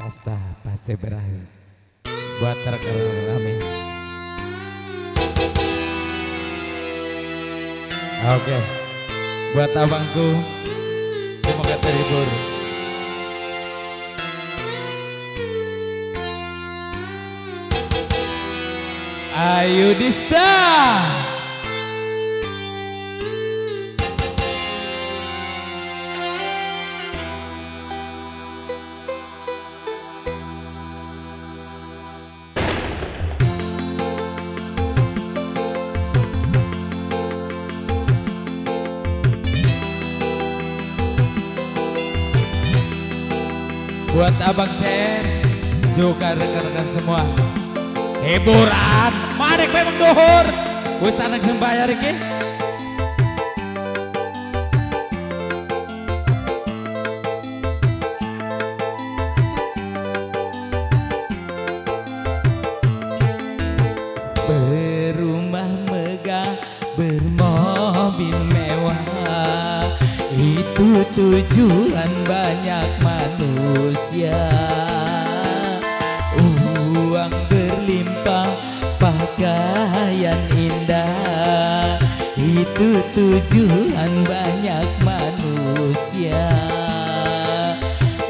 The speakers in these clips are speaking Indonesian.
Pesta pasti berakhir. Buat rekan kami. Oke, buat abangku semoga terhibur. Ayudhista. Buat abang Chen juga rekan-rekan semua, hiburan marek memang dohor wis anak sembayar iki. Berumah megah, bermobil mewah, itu tujuan banyak manusia. Uang berlimpah, pakaian indah, itu tujuan banyak manusia.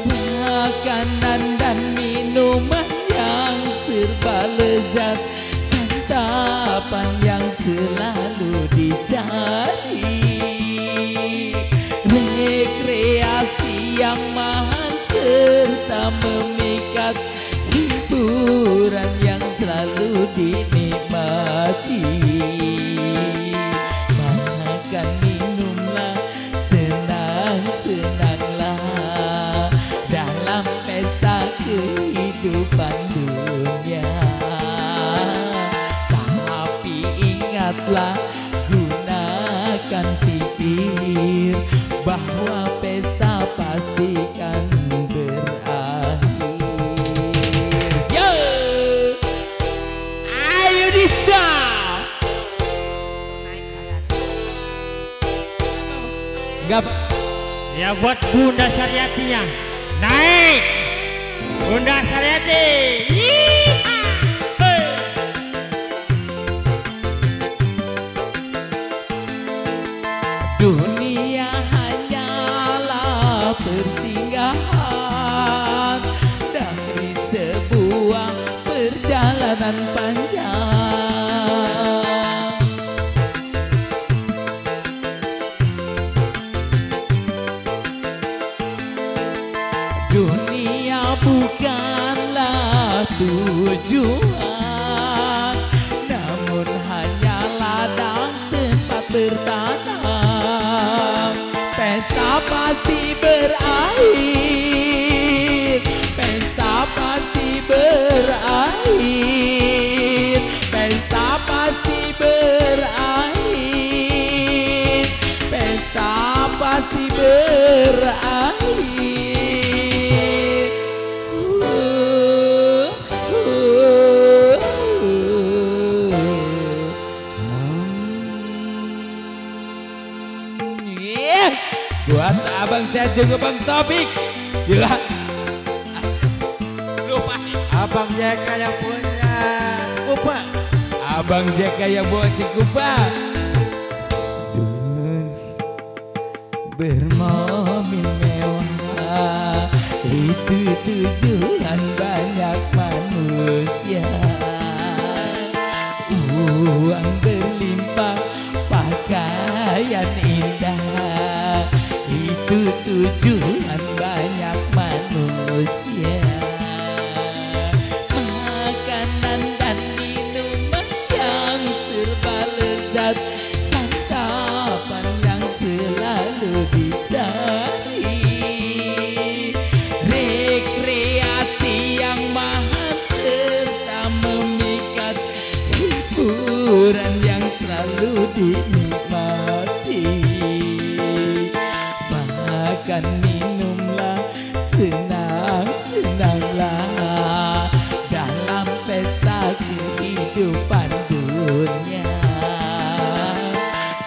Makanan dan minuman yang serba lezat, santapan yang selalu dicari, rekreasi yang mahal serta memikat, hiburan yang selalu dinikmati. Makan minumlah, senang-senanglah dalam pesta kehidupan dunia. Tapi ingatlah, gunakan pikir bahwa pesta pastikan berakhir. Yo, Ayudhista. Enggak. Ya buat Bunda Saryati ya. Naik Bunda Saryati. Dunia hanyalah persinggahan dari sebuah perjalanan panjang. Dunia bukanlah tujuan, namun hanya ladang tempat bertanam. Pesta pasti berakhir, pesta pasti berakhir, pesta pasti berakhir, pesta pasti berakhir. Buat abang saya juga bang Topik, gila. Lupa abang Jeka yang punya Cikupa, abang Jeka yang bawa Cikupa. Bermobil mewah, itu tujuan banyak manusia. Uang berlimpah, pakaian indah, itu tujuan banyak manusia. Makanan dan minuman yang serba lezat, santapan yang selalu dicari, rekreasi yang mahal serta memikat, hiburan yang selalu dinikmati. Makan minumlah, senang-senanglah dalam pesta kehidupan dunia.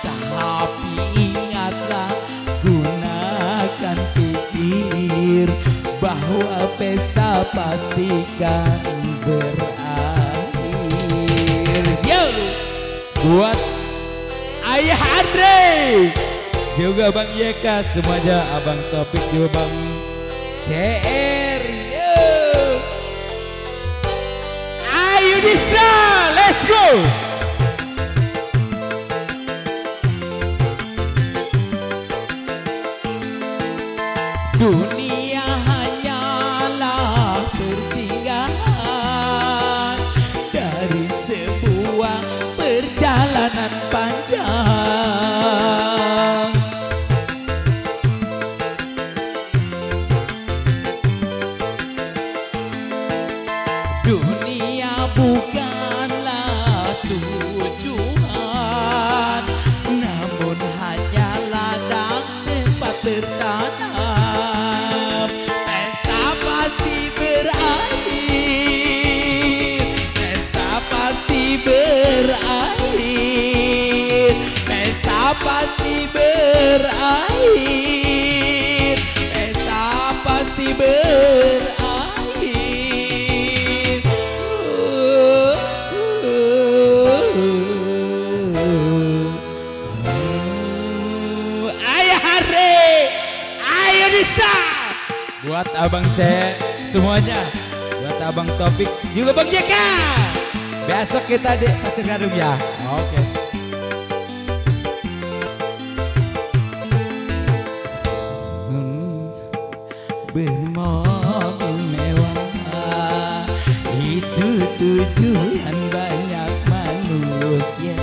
Tapi ingatlah, gunakan pikir bahwa pesta pastikan berakhir. Yo, buat Ayah Andre, juga Bang Yeka, semuanya Abang Topik juga Bang CR. Yo, ayo bisa, let's go. Dunia hanyalah persinggahan dari sebuah perjalanan panjang. Dunia bukanlah tujuan, namun hanya ladang tempat tertanam. Pesta pasti berakhir, pesta pasti berakhir, pesta pasti berakhir, pesta pasti berakhir. Buat Abang saya semuanya, buat Abang Topik juga Bang Jeka. Besok kita di Pasir Gadung ya. Oke. Bermobil mewah itu tujuan banyak manusia.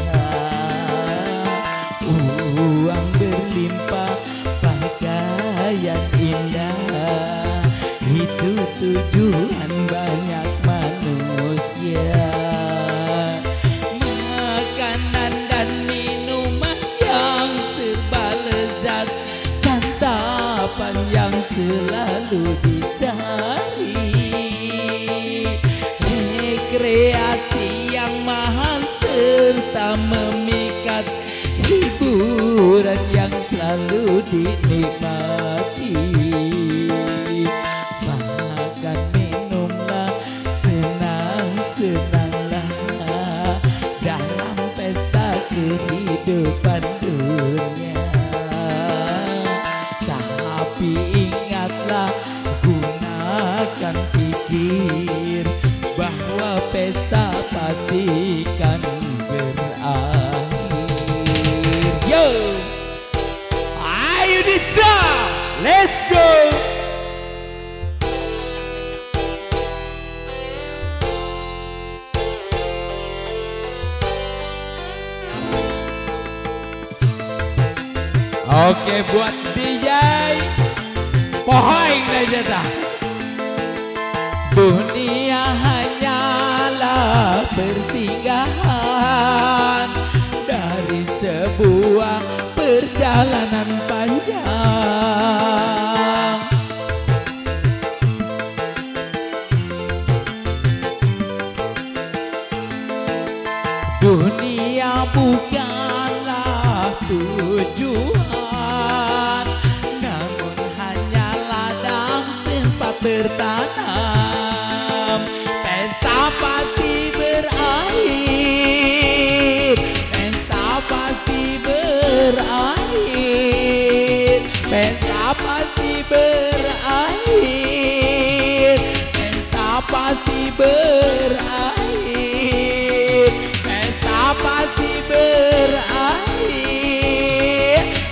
Uang berlimpah, pakaian indah, itu tujuan banyak manusia. Makanan dan minuman yang serba lezat, santapan yang selalu dicari, rekreasi yang mahal serta memikat, hiburan yang selalu dinikmati. Makan minumlah, senang-senanglah dalam pesta kehidupan dunia. Tapi ingatlah, gunakan pikir bahwa pesta pastikan berakhir. Yo, ayo Disa, let's go. Oke, buat DJ Pohoing aja. Dunia hanyalah persinggahan dari sebuah perjalanan panjang. Dunia bukanlah tujuan, namun hanya ladang tempat bertanam. Pesta pasti berakhir, pesta pasti berakhir, pesta pasti berakhir, pesta pasti berakhir, pesta pasti berakhir,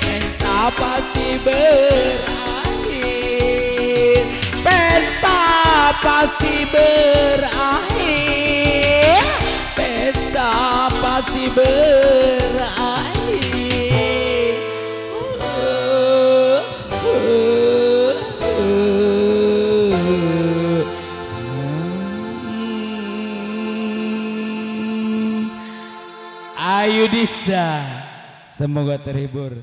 pesta pasti berakhir, pesta pasti berakhir, pesta pasti berakhir. Ayo Disa, semoga terhibur.